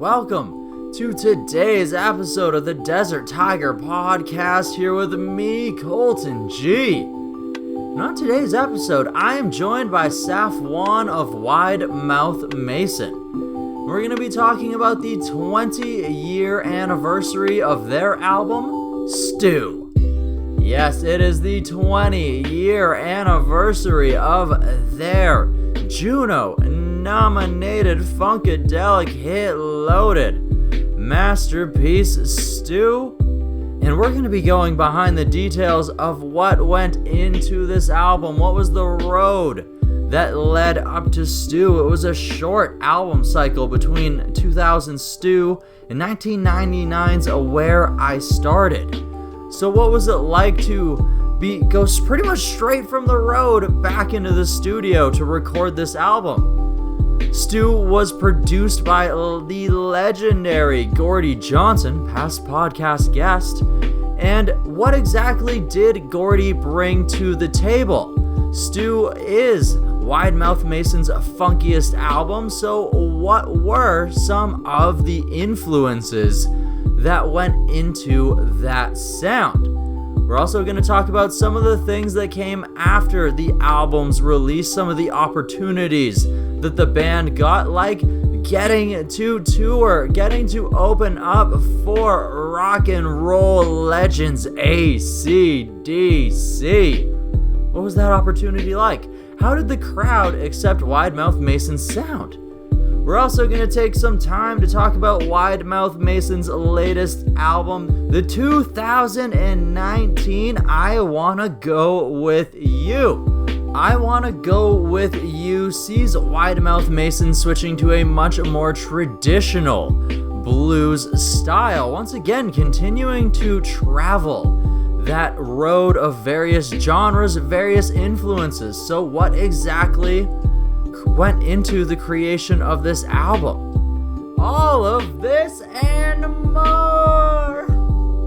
welcome to today's episode of the Desert Tiger Podcast here with me, Colton G. And on today's episode, I am joined by Safwan of Wide Mouth Mason. We're going to be talking about the 20-year anniversary of their album, Stew. Yes, it is the 20-year anniversary of their Juno-nominated Funkadelic hit-loaded masterpiece, Stew. And we're going to be going behind the details of what went into this album. What was the road that led up to Stew? It was a short album cycle between 2000's Stew and 1999's Where I Started. So what was it like to go pretty much straight from the road back into the studio to record this album? Stew was produced by the legendary Gordie Johnson, past podcast guest. And what exactly did Gordie bring to the table? Stew is Wide Mouth Mason's funkiest album, so what were some of the influences that went into that sound? We're also going to talk about some of the things that came after the album's release, some of the opportunities that the band got, like getting to tour, getting to open up for rock and roll legends ACDC. What was that opportunity like? How did the crowd accept Wide Mouth Mason's sound? We're also going to take some time to talk about Wide Mouth Mason's latest album, the 2019 I Wanna Go With You. I Wanna Go With You sees Wide Mouth Mason switching to a much more traditional blues style, once again continuing to travel that road of various genres, various influences. So what exactly went into the creation of this album? All of this and more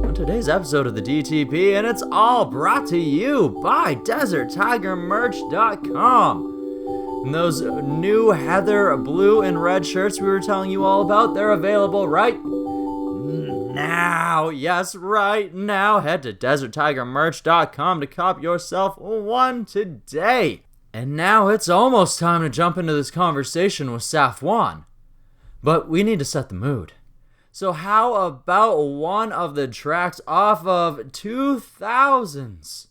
on today's episode of the DTP, and it's all brought to you by DesertTigerMerch.com. And those new heather blue and red shirts we were telling you all about, they're available right now. Yes, right now. Head to DesertTigerMerch.com to cop yourself one today. And now it's almost time to jump into this conversation with Safwan. But we need to set the mood. So how about one of the tracks off of 2000's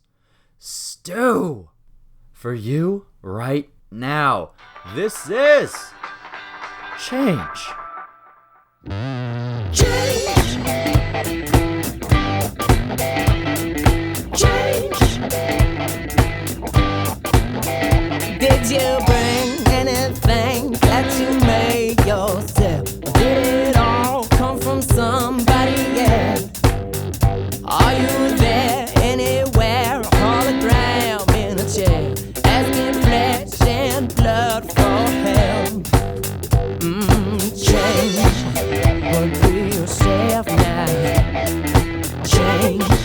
Stew for you right now? This is Change. Change. Did you bring anything that you made yourself? Or did it all come from somebody else? Are you there anywhere? A hologram in a chair, asking flesh and blood for help. Change, but be yourself now. Change,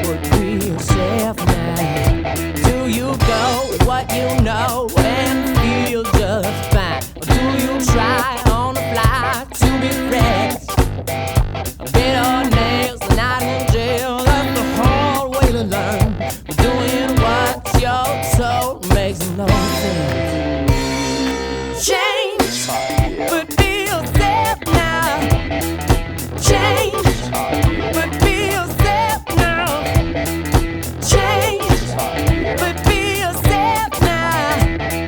but be yourself now. Do you go with what you know and feel just fine? Or do you try on the fly to be fresh? A bit of nails and not in jail, that's the hard way to learn. But doing what you're told makes no sense. Change, but be yourself now. Change, but be yourself now. Change, but be yourself now.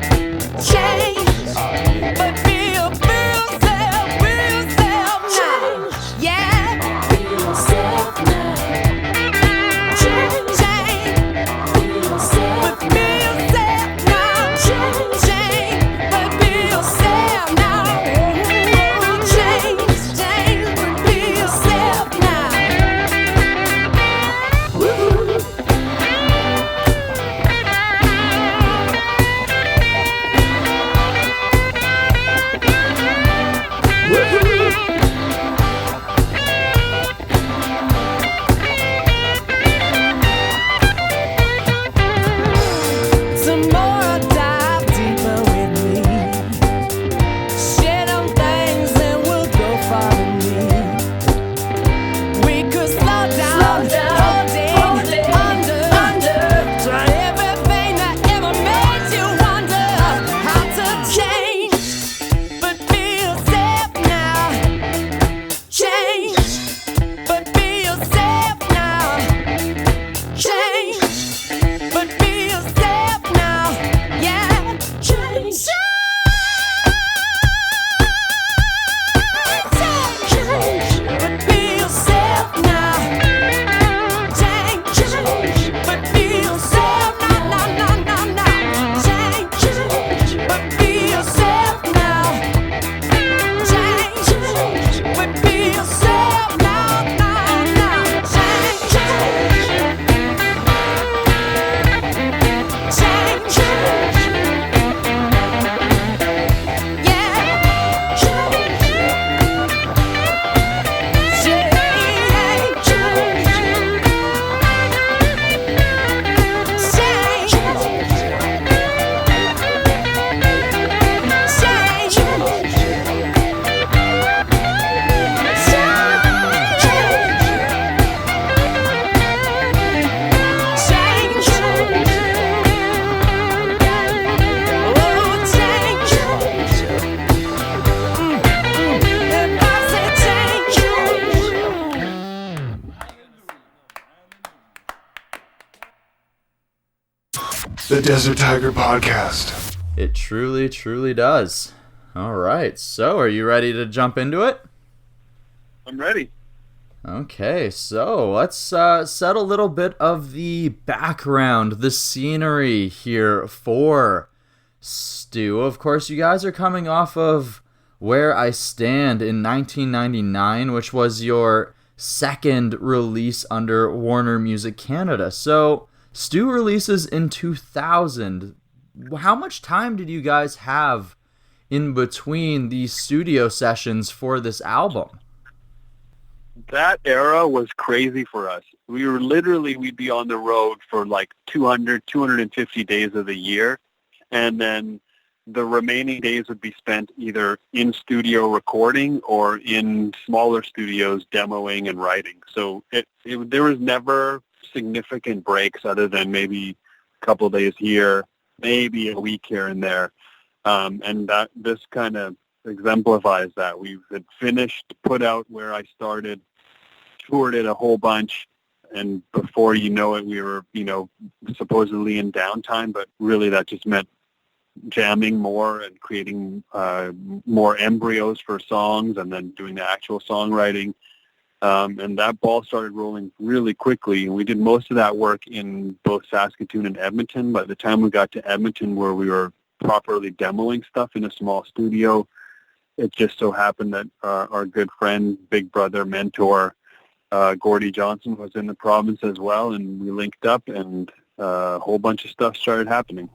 Desert Tiger Podcast. It truly, truly does. All right, so are you ready to jump into it? I'm ready. Okay, so let's set a little bit of the background, the scenery here for Stew. Of course, you guys are coming off of Where I Stand in 1999, which was your second release under Warner Music Canada. So Stew releases in 2000. How much time did you guys have in between these studio sessions for this album? That era was crazy for us. We'd be on the road for like 200, 250 days of the year. And then the remaining days would be spent either in studio recording or in smaller studios demoing and writing. So there was never significant breaks other than maybe a couple of days here, maybe a week here and there. And that this kind of exemplifies that. We had finished, put out Where I Started, toured it a whole bunch, and before you know it, we were, supposedly in downtime, but really that just meant jamming more and creating more embryos for songs and then doing the actual songwriting. And that ball started rolling really quickly. And we did most of that work in both Saskatoon and Edmonton. By the time we got to Edmonton, where we were properly demoing stuff in a small studio, it just so happened that our good friend, big brother, mentor, Gordie Johnson was in the province as well. And we linked up and a whole bunch of stuff started happening.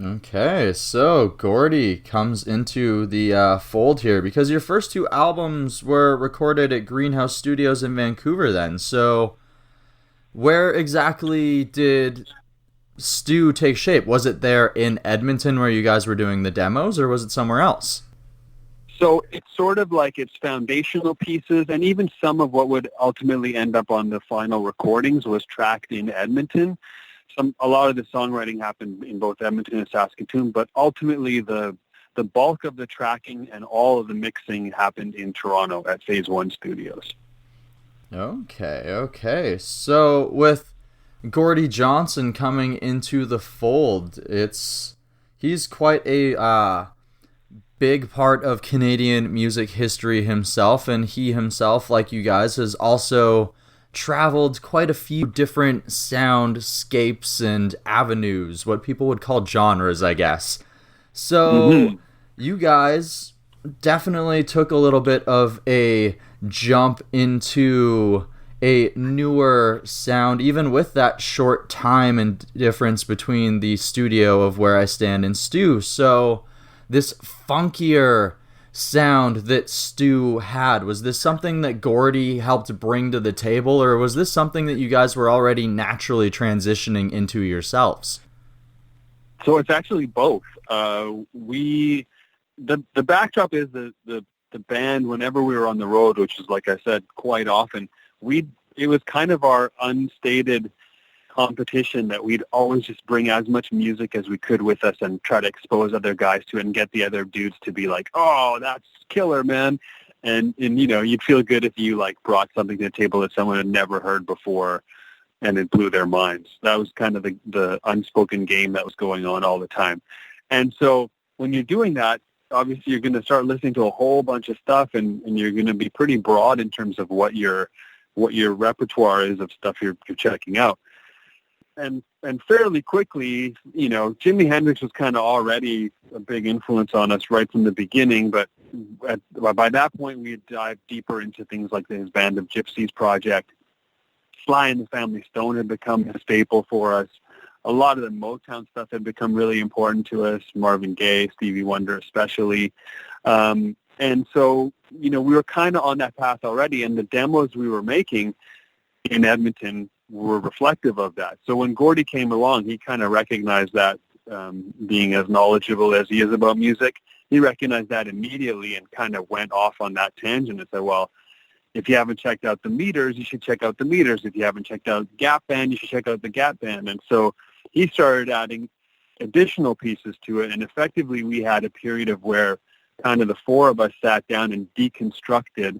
Okay, so Gordie comes into the fold here because your first two albums were recorded at Greenhouse Studios in Vancouver then. So where exactly did Stew take shape? Was it there in Edmonton where you guys were doing the demos, or was it somewhere else? So it's sort of like its foundational pieces, and even some of what would ultimately end up on the final recordings was tracked in Edmonton. A lot of the songwriting happened in both Edmonton and Saskatoon, but ultimately the bulk of the tracking and all of the mixing happened in Toronto at Phase 1 Studios. Okay. So with Gordie Johnson coming into the fold, he's quite a big part of Canadian music history himself, and he himself, like you guys, has also traveled quite a few different soundscapes and avenues, what people would call genres, I guess. So you guys definitely took a little bit of a jump into a newer sound, even with that short time and difference between the studio of Where I Stand and Stew. So this funkier sound that Stew had, was this something that Gordie helped bring to the table, or was this something that you guys were already naturally transitioning into yourselves? So it's actually both. The backdrop is the band, whenever we were on the road, which is, like I said, quite often, it was kind of our unstated competition that we'd always just bring as much music as we could with us and try to expose other guys to it and get the other dudes to be like, oh, that's killer, man. And you'd feel good if you brought something to the table that someone had never heard before and it blew their minds. That was kind of the unspoken game that was going on all the time. And so when you're doing that, obviously you're going to start listening to a whole bunch of stuff, and you're going to be pretty broad in terms of what your repertoire is of stuff you're checking out. And fairly quickly, Jimi Hendrix was kind of already a big influence on us right from the beginning. But by that point, we had dived deeper into things like his Band of Gypsies project. Sly and the Family Stone had become a staple for us. A lot of the Motown stuff had become really important to us. Marvin Gaye, Stevie Wonder especially. And so, we were kind of on that path already. And the demos we were making in Edmonton were reflective of that. So when Gordie came along, he kind of recognized that, being as knowledgeable as he is about music, he recognized that immediately and kind of went off on that tangent and said, well, if you haven't checked out the Meters, you should check out the Meters. If you haven't checked out Gap Band, you should check out the Gap Band. And so he started adding additional pieces to it, and effectively we had a period of where kind of the four of us sat down and deconstructed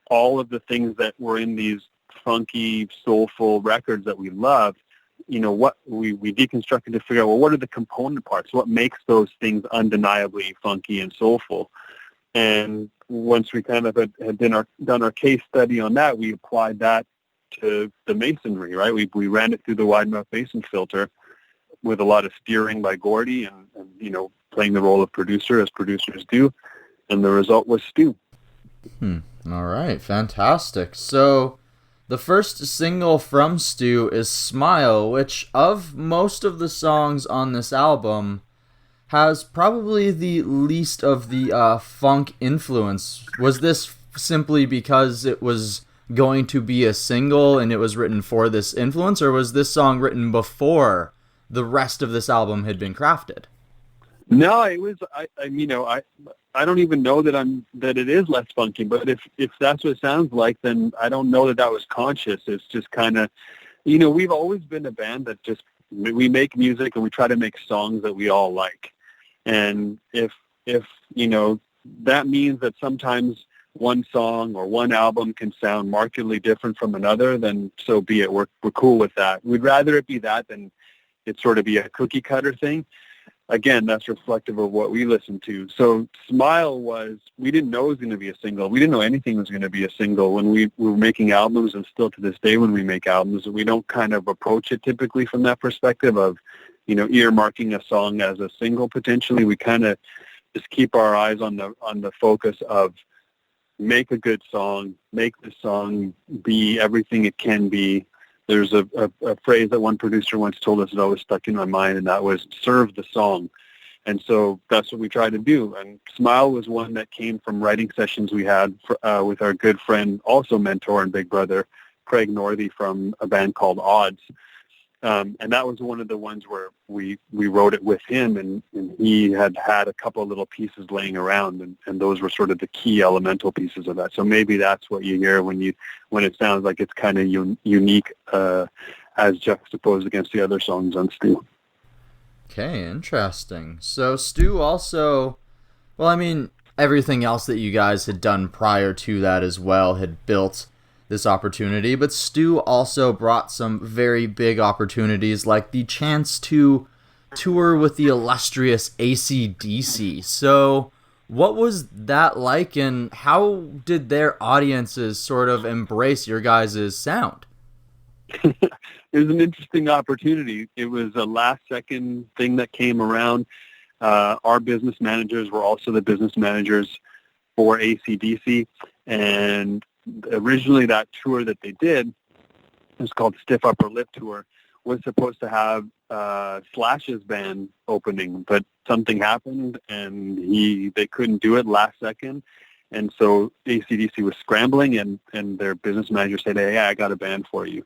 all of the things that were in these funky, soulful records that we loved what we deconstructed to figure out, well, what are the component parts? What makes those things undeniably funky and soulful? And once we kind of had done our case study on that, we applied that to the masonry, right? We ran it through the wide mouth mason filter with a lot of steering by Gordie and playing the role of producer as producers do. And the result was Stew. All right, fantastic. So the first single from Stew is Smile, which of most of the songs on this album has probably the least of the funk influence. Was this simply because it was going to be a single and it was written for this influence, or was this song written before the rest of this album had been crafted? No, it was. I don't even know that it is less funky. But if that's what it sounds like, then I don't know that was conscious. It's just kind of, we've always been a band that just we make music and we try to make songs that we all like. And if that means that sometimes one song or one album can sound markedly different from another, then so be it. We're cool with that. We'd rather it be that than it sort of be a cookie cutter thing. Again, that's reflective of what we listen to. So Smile we didn't know it was going to be a single. We didn't know anything was going to be a single when we were making albums, and still to this day when we make albums, we don't kind of approach it typically from that perspective of, earmarking a song as a single potentially. We kind of just keep our eyes on the focus of make a good song, make the song be everything it can be. There's a phrase that one producer once told us that always stuck in my mind, and that was serve the song. And so that's what we try to do. And Smile was one that came from writing sessions we had with our good friend, also mentor and big brother, Craig Northey from a band called Odds. And that was one of the ones where we wrote it with him, and he had a couple of little pieces laying around, and those were sort of the key elemental pieces of that. So maybe that's what you hear when it sounds like it's kind of unique as juxtaposed against the other songs on Stew. Okay, interesting. So Stew also, well, I mean, everything else that you guys had done prior to that as well had built this opportunity, but Stew also brought some very big opportunities, like the chance to tour with the illustrious ACDC. So what was that like, and how did their audiences sort of embrace your guys' sound? It was an interesting opportunity. It was a last-second thing that came around. Our business managers were also the business managers for ACDC, and originally that tour that they did, it was called Stiff Upper Lip Tour, was supposed to have Slash's band opening, but something happened and they couldn't do it last second. And so ACDC was scrambling, and their business manager said, "Hey, I got a band for you."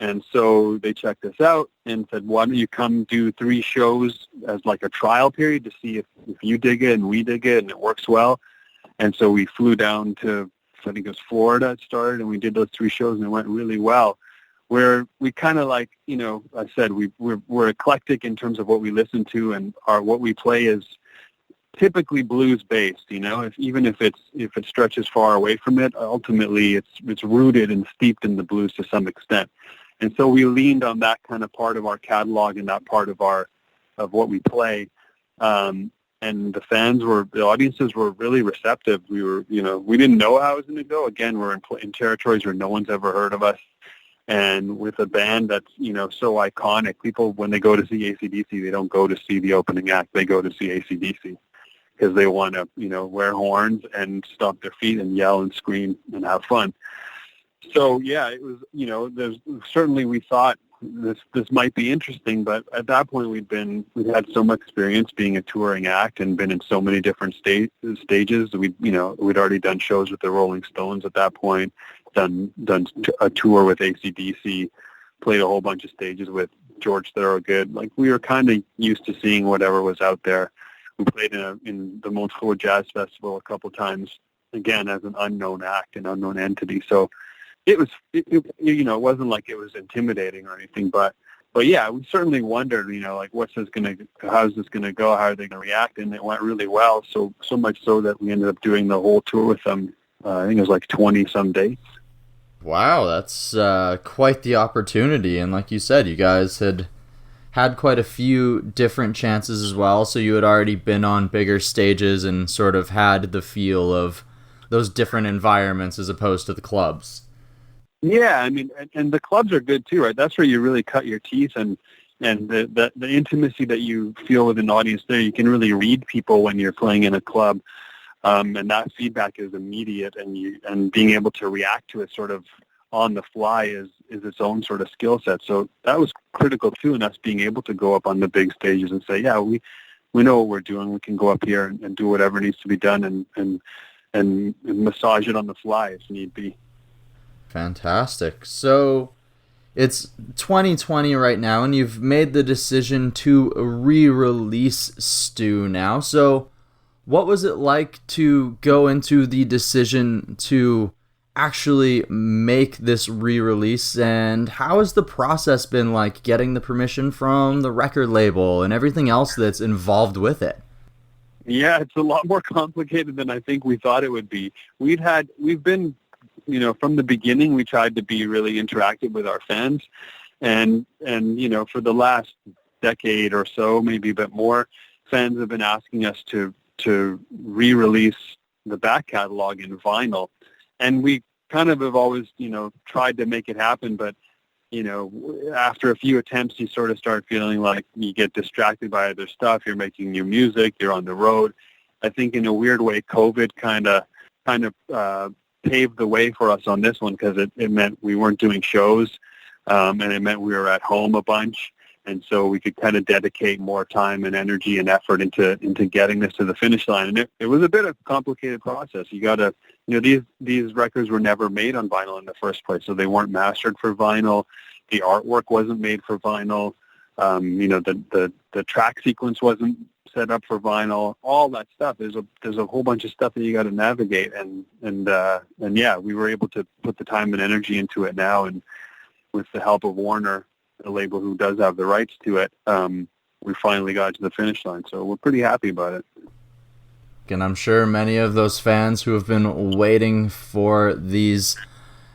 And so they checked us out and said, "Why don't you come do 3 shows as like a trial period to see if you dig it and we dig it and it works well." And so we flew down to, I think it was Florida it started, and we did those 3 shows, and it went really well. Where we kind of like, I said, we're eclectic in terms of what we listen to, and what we play is typically blues based. Even if it stretches far away from it, ultimately it's rooted and steeped in the blues to some extent. And so we leaned on that kind of part of our catalog and that part of what we play. And the audiences were really receptive. We didn't know how it was going to go. Again, we're in territories where no one's ever heard of us. And with a band that's, so iconic, people, when they go to see ACDC, they don't go to see the opening act. They go to see ACDC because they want to, wear horns and stomp their feet and yell and scream and have fun. So, yeah, it was, certainly we thought this might be interesting, but at that point we'd had so much experience being a touring act and been in so many different stages. We'd already done shows with the Rolling Stones at that point, done a tour with ACDC, played a whole bunch of stages with George Thorogood. Like, we were kind of used to seeing whatever was out there. We played in the Montreal Jazz Festival a couple times, again as an unknown act, an unknown entity. So it wasn't like it was intimidating or anything, but yeah, we certainly wondered, like, how's this going to go? How are they going to react? And it went really well. So much so that we ended up doing the whole tour with them. I think it was like 20 some dates. Wow, that's quite the opportunity. And like you said, you guys had quite a few different chances as well, so you had already been on bigger stages and sort of had the feel of those different environments as opposed to the clubs. Yeah, I mean, and the clubs are good too, right? That's where you really cut your teeth, and the intimacy that you feel with an audience there. You can really read people when you're playing in a club, and that feedback is immediate, and being able to react to it sort of on the fly is its own sort of skill set. So that was critical too, in us being able to go up on the big stages and say, yeah, we know what we're doing. We can go up here and do whatever needs to be done, and massage it on the fly if need be. Fantastic. So it's 2020 right now, and you've made the decision to re-release Stew now. So what was it like to go into the decision to actually make this re-release, and how has the process been like getting the permission from the record label and everything else that's involved with it? Yeah, it's a lot more complicated than I think we thought it would be. We've been, from the beginning, we tried to be really interactive with our fans, and for the last decade or so, maybe a bit more, fans have been asking us to re-release the back catalog in vinyl. And we kind of have always, tried to make it happen. But, after a few attempts, you sort of start feeling like you get distracted by other stuff. You're making new music. You're on the road. I think in a weird way, COVID kind of paved the way for us on this one, because it meant we weren't doing shows, and it meant we were at home a bunch. And so we could kind of dedicate more time and energy and effort into getting this to the finish line. And it was a bit of a complicated process. You got to, these records were never made on vinyl in the first place, so they weren't mastered for vinyl. The artwork wasn't made for vinyl. The track sequence wasn't set up for vinyl. All that stuff. There's a whole bunch of stuff that you got to navigate. And yeah, we were able to put the time and energy into it now, and with the help of Warner, the label who does have the rights to it, we finally got to the finish line. So we're pretty happy about it. And I'm sure many of those fans who have been waiting for these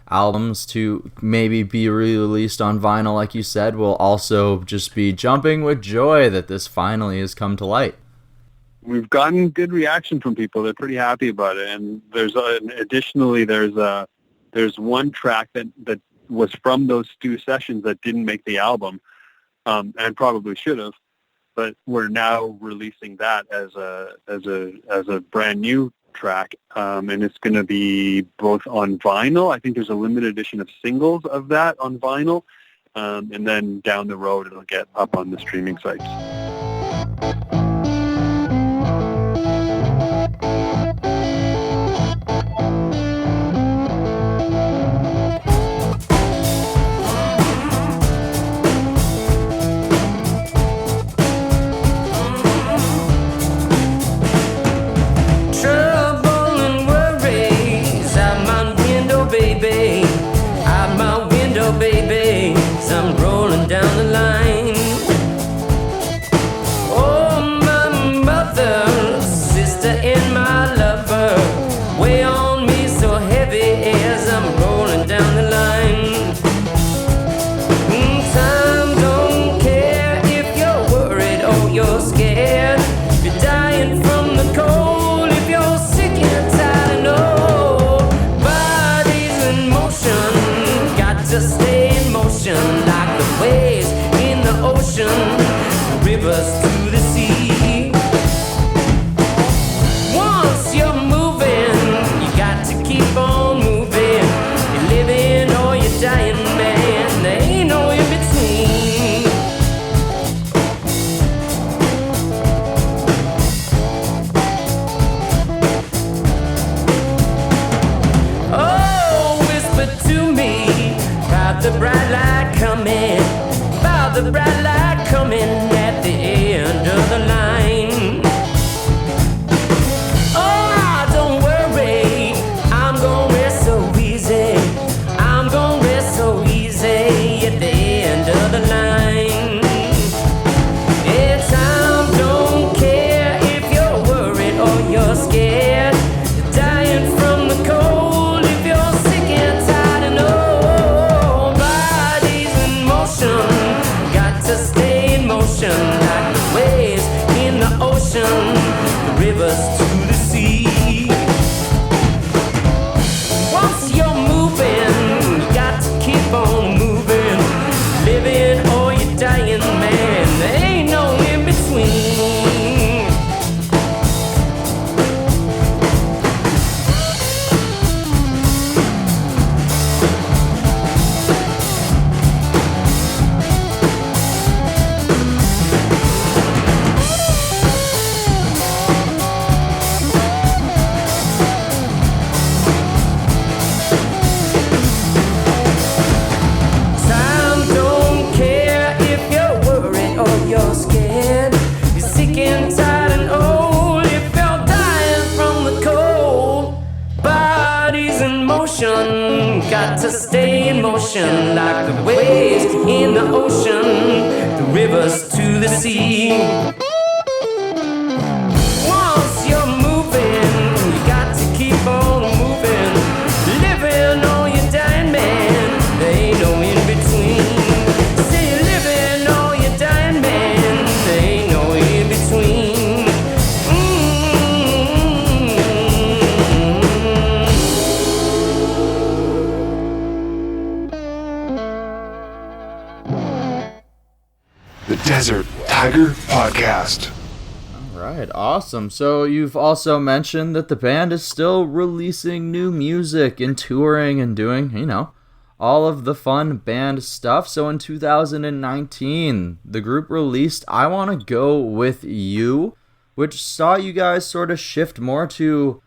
albums to maybe be re-released on vinyl, like you said, will also just be jumping with joy that this finally has come to light. We've gotten good reaction from people. They're pretty happy about it. And additionally, there's one track that was from those Stew sessions that didn't make the album, and probably should have, but we're now releasing that as a brand new track, and it's going to be both on vinyl. I think there's a limited edition of singles of that on vinyl, and then down the road it'll get up on the streaming sites. Scared, dying from the cold. If you're sick and tired, I know rivers to the sea. Once you're moving, you got to keep on moving. Living or you're dying, man, there ain't no in between. Got to stay in motion like the waves in the ocean, the rivers to the sea. Once you're moving, you got to keep on moving. Living or you're dying, man, there ain't no in between. Say you're living or you're dying, man, there ain't no in between. Desert Tiger Podcast. All right, awesome. So you've also mentioned that the band is still releasing new music and touring and doing, all of the fun band stuff. So in 2019, the group released I Wanna Go With You, which saw you guys sort of shift more to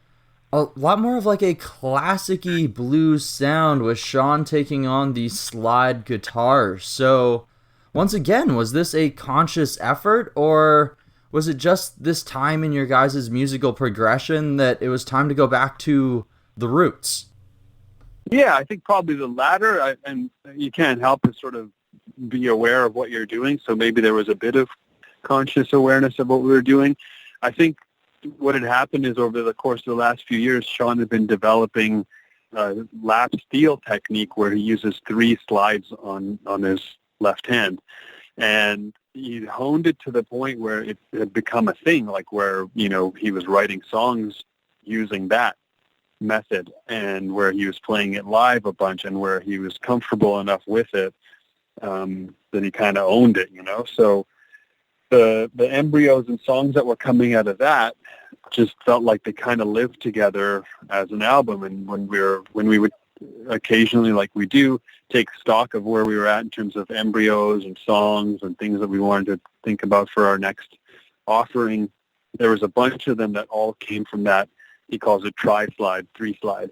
a lot more of like a classic-y blues sound, with Sean taking on the slide guitar. So once again, was this a conscious effort, or was it just this time in your guys' musical progression that it was time to go back to the roots? Yeah, I think probably the latter, and you can't help but sort of be aware of what you're doing, so maybe there was a bit of conscious awareness of what we were doing. I think what had happened is over the course of the last few years, Sean had been developing a lap steel technique where he uses 3 slides on his left hand, and he honed it to the point where it had become a thing, like where he was writing songs using that method, and where he was playing it live a bunch, and where he was comfortable enough with it that he kind of owned it. So the embryos and songs that were coming out of that just felt like they kind of lived together as an album. And when we would occasionally, like we do, take stock of where we were at in terms of embryos and songs and things that we wanted to think about for our next offering, there was a bunch of them that all came from that. He calls it tri-slide, 3-slide.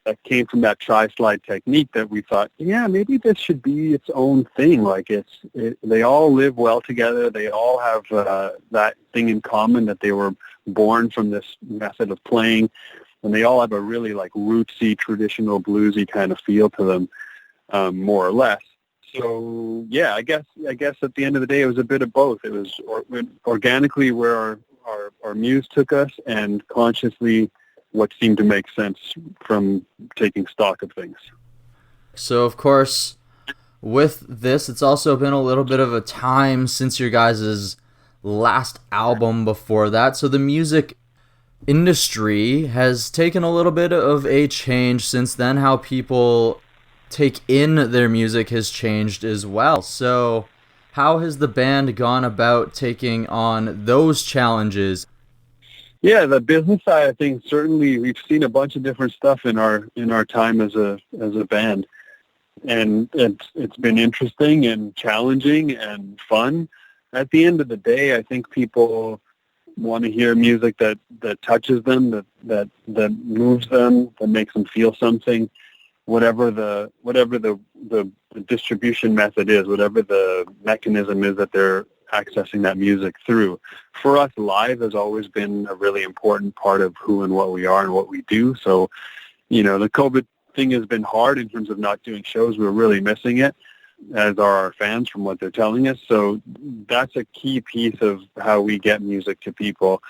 That came from that tri-slide technique that we thought, yeah, maybe this should be its own thing. Like they all live well together. They all have that thing in common, that they were born from this method of playing. And they all have a really like rootsy, traditional, bluesy kind of feel to them, more or less. So yeah, I guess at the end of the day, it was a bit of both. It was organically where our muse took us, and consciously what seemed to make sense from taking stock of things. So of course, with this, it's also been a little bit of a time since your guys' last album before that. So the music industry has taken a little bit of a change since then. How people take in their music has changed as well. So how has the band gone about taking on those challenges? Yeah, the business side of things, certainly we've seen a bunch of different stuff in our time as a band, and it's been interesting and challenging and fun. At the end of the day, I think people want to hear music that touches them, that moves them, that makes them feel something. Whatever the distribution method is, whatever the mechanism is that they're accessing that music through. For us, live has always been a really important part of who and what we are and what we do. So, the COVID thing has been hard in terms of not doing shows. We're really missing it, as are our fans from what they're telling us. So that's a key piece of how we get music to people.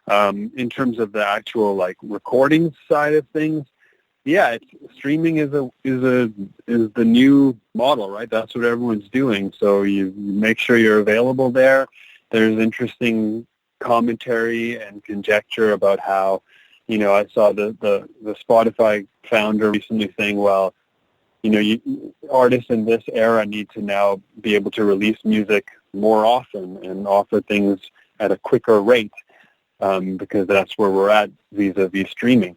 In terms of the actual recording side of things, yeah, streaming is the new model, right? That's what everyone's doing. So you make sure you're available there. There's interesting commentary and conjecture about how, I saw the Spotify founder recently saying, well, artists in this era need to now be able to release music more often and offer things at a quicker rate, because that's where we're at vis-a-vis streaming.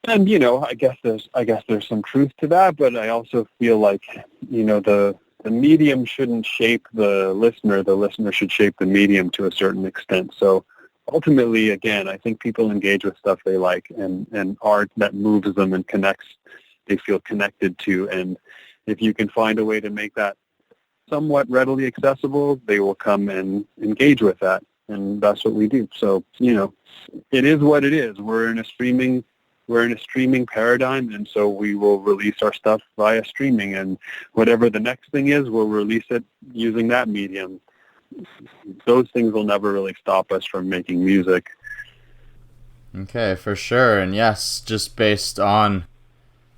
And I guess there's some truth to that, but I also feel like the medium shouldn't shape the listener should shape the medium to a certain extent. So ultimately, again, I think people engage with stuff they like and art that moves them and they feel connected to. And if you can find a way to make that somewhat readily accessible, they will come and engage with that. And that's what we do. So, it is what it is. We're in a streaming paradigm, and so we will release our stuff via streaming, and whatever the next thing is, we'll release it using that medium. Those things will never really stop us from making music. Okay, for sure. And yes, just based on,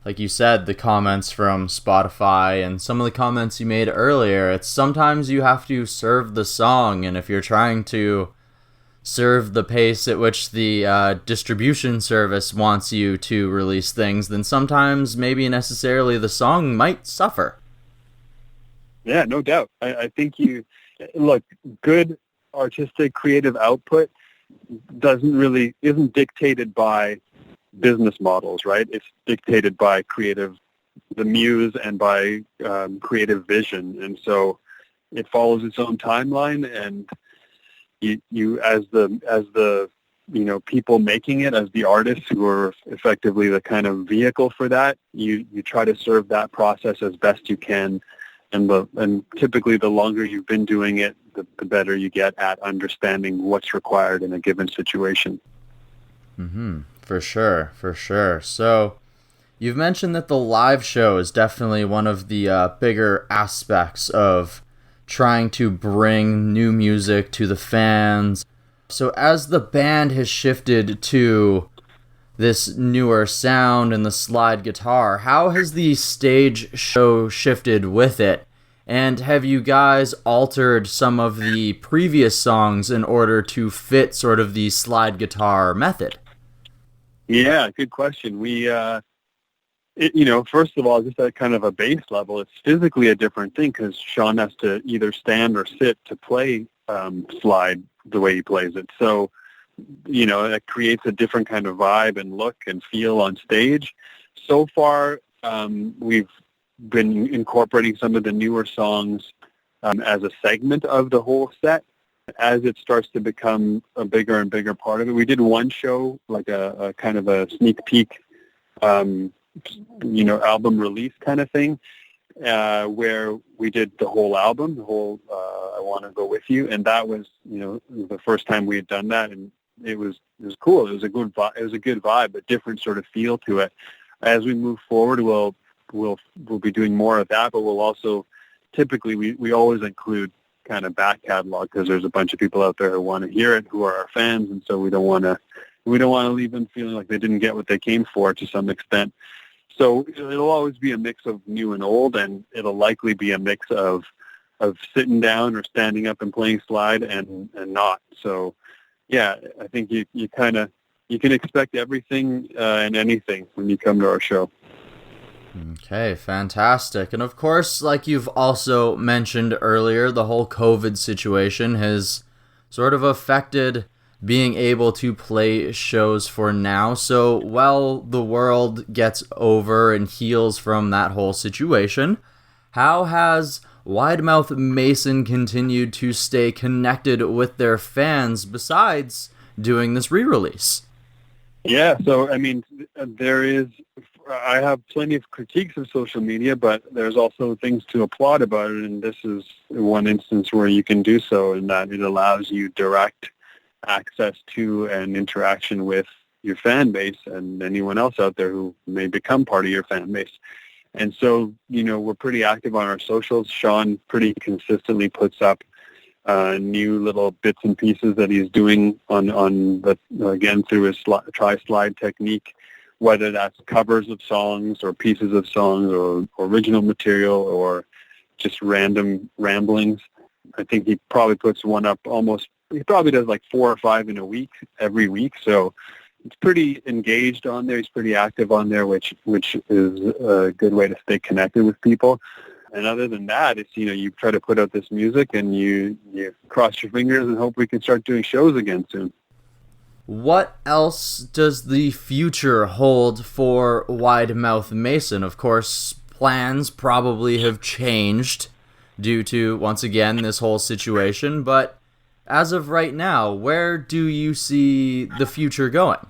like you said, the comments from Spotify and some of the comments you made earlier, it's sometimes you have to serve the song, and if you're trying to serve the pace at which the distribution service wants you to release things, then sometimes maybe necessarily the song might suffer. Yeah, no doubt. I think good artistic creative output isn't dictated by business models, right? It's dictated by the muse and by creative vision. And so it follows its own timeline, and you as the people making it, as the artists who are effectively the kind of vehicle for that, you try to serve that process as best you can, and typically the longer you've been doing it, the better you get at understanding what's required in a given situation. For sure. So you've mentioned that the live show is definitely one of the bigger aspects of trying to bring new music to the fans. So as the band has shifted to this newer sound and the slide guitar, how has the stage show shifted with it? And have you guys altered some of the previous songs in order to fit sort of the slide guitar method? Yeah, good question. We first of all, just at kind of a base level, it's physically a different thing because Sean has to either stand or sit to play slide the way he plays it. So, it creates a different kind of vibe and look and feel on stage. So far, we've been incorporating some of the newer songs as a segment of the whole set. As it starts to become a bigger and bigger part of it, we did one show, like a kind of a sneak peek album release kind of thing, where we did the whole album, I Want to Go With You, and that was, the first time we had done that, and it was cool. It was a good vibe, a different sort of feel to it. As we move forward, we'll be doing more of that, but we'll also typically we always include kind of back catalog because there's a bunch of people out there who want to hear it, who are our fans, and so we don't want to leave them feeling like they didn't get what they came for to some extent. So it'll always be a mix of new and old, and it'll likely be a mix of sitting down or standing up and playing slide and not. So, yeah, I think you can expect everything and anything when you come to our show. Okay, fantastic. And of course, like you've also mentioned earlier, the whole COVID situation has sort of affected being able to play shows for now. So while the world gets over and heals from that whole situation, how has Widemouth Mason continued to stay connected with their fans besides doing this re-release? Yeah, so I mean, I have plenty of critiques of social media, but there's also things to applaud about it, and this is one instance where you can do so, in that it allows you direct access to and interaction with your fan base and anyone else out there who may become part of your fan base. And so, we're pretty active on our socials. Sean pretty consistently puts up new little bits and pieces that he's doing again through his tri-slide technique, whether that's covers of songs or pieces of songs or original material or just random ramblings. I think he probably puts one up almost he probably does like 4 or 5 in a week, every week. So he's pretty engaged on there. He's pretty active on there, which is a good way to stay connected with people. And other than that, it's, you try to put out this music and you cross your fingers and hope we can start doing shows again soon. What else does the future hold for Wide Mouth Mason? Of course, plans probably have changed due to, once again, this whole situation. But as of right now, where do you see the future going?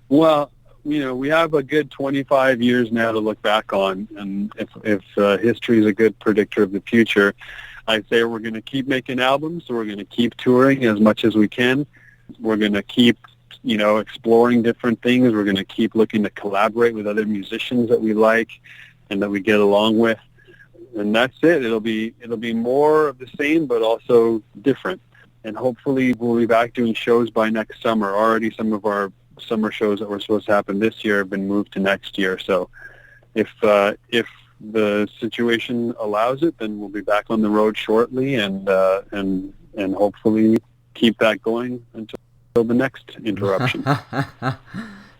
Well, we have a good 25 years now to look back on, and if history is a good predictor of the future, I'd say we're going to keep making albums. We're going to keep touring as much as we can. We're going to keep, exploring different things. We're going to keep looking to collaborate with other musicians that we like and that we get along with, and that's it. It'll be more of the same, but also different. And hopefully, we'll be back doing shows by next summer. Already, some of our summer shows that were supposed to happen this year have been moved to next year. So if the situation allows it, then we'll be back on the road shortly and hopefully keep that going until the next interruption.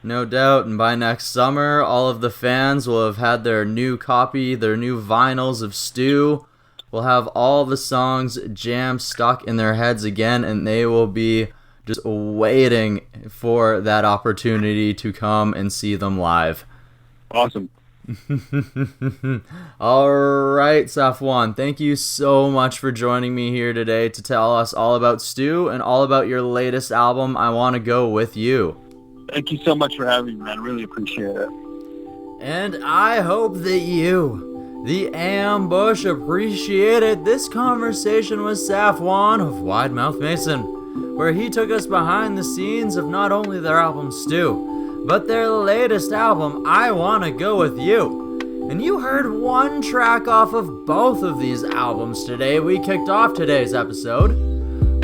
No doubt. And by next summer, all of the fans will have had their new vinyls of Stew. We'll have all the songs jammed stuck in their heads again, and they will be just waiting for that opportunity to come and see them live. Awesome. All right, Safwan, thank you so much for joining me here today to tell us all about Stew and all about your latest album, I Want to Go With You. Thank you so much for having me, man. I really appreciate it. And I hope that you, the Ambush, appreciated this conversation with Safwan of Wide Mouth Mason, where he took us behind the scenes of not only their album Stew, but their latest album, I Wanna Go With You. And you heard one track off of both of these albums today. We kicked off today's episode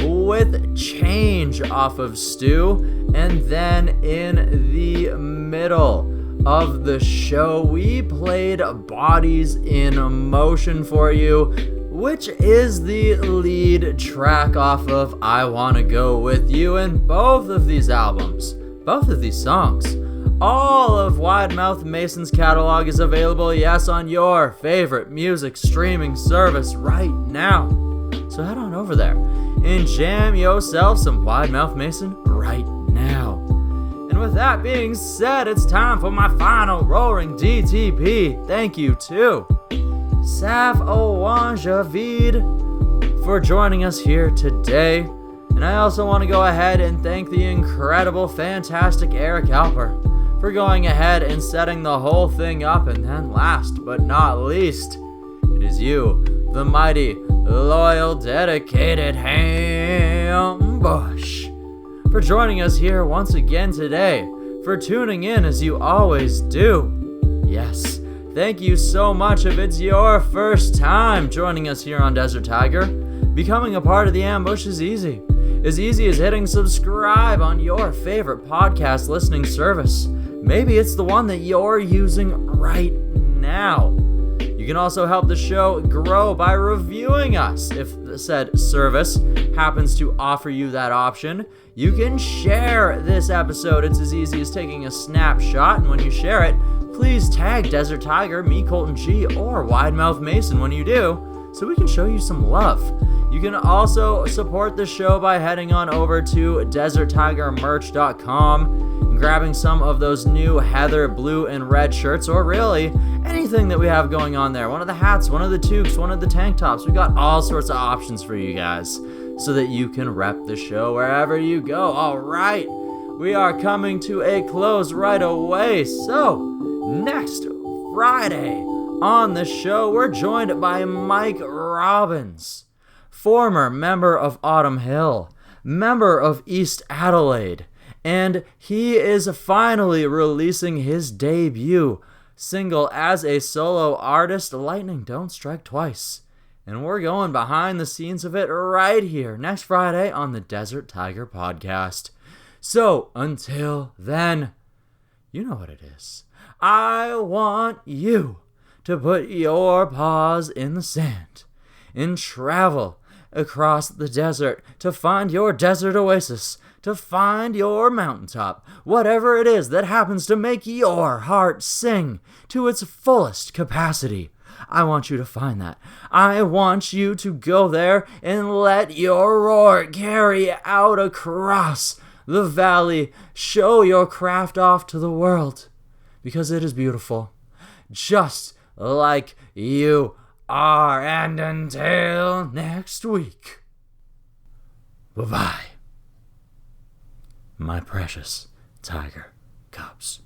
with Change off of Stew, and then in the middle of the show, we played Bodies in Motion for you, which is the lead track off of I Wanna Go With You. And both of these albums, both of these songs, all of Wide Mouth Mason's catalog is available, yes, on your favorite music streaming service right now. So head on over there and jam yourself some Wide Mouth Mason right now. And with that being said, it's time for my final roaring DTP. Thank you to Safwan Javed for joining us here today. And I also want to go ahead and thank the incredible, fantastic Eric Alper for going ahead and setting the whole thing up. And then last but not least, it is you, the mighty, loyal, dedicated Ambush, for joining us here once again today, for tuning in as you always do. Yes, thank you so much if it's your first time joining us here on Desert Tiger. Becoming a part of the Ambush is easy. As easy as hitting subscribe on your favorite podcast listening service. Maybe it's the one that you're using right now. You can also help the show grow by reviewing us. If said service happens to offer you that option, you can share this episode. It's as easy as taking a snapshot, and when you share it, please tag Desert Tiger, me, Colton G, or Wide Mouth Mason when you do, so we can show you some love. You can also support the show by heading on over to DesertTigerMerch.com and grabbing some of those new heather, blue, and red shirts, or really anything that we have going on there. One of the hats, one of the toques, one of the tank tops. We got all sorts of options for you guys so that you can rep the show wherever you go. All right, we are coming to a close right away. So, next Friday on the show, we're joined by Mike Robbins, former member of Autumn Hill, member of East Adelaide, and he is finally releasing his debut single as a solo artist, Lightning Don't Strike Twice. And we're going behind the scenes of it right here next Friday on the Desert Tiger Podcast. So, until then, you know what it is. I want you to put your paws in the sand and travel across the desert to find your desert oasis, to find your mountaintop, whatever it is that happens to make your heart sing to its fullest capacity. I want you to find that. I want you to go there and let your roar carry out across the valley. Show your craft off to the world, because it is beautiful, just like you are. And until next week, bye-bye, my precious tiger cubs.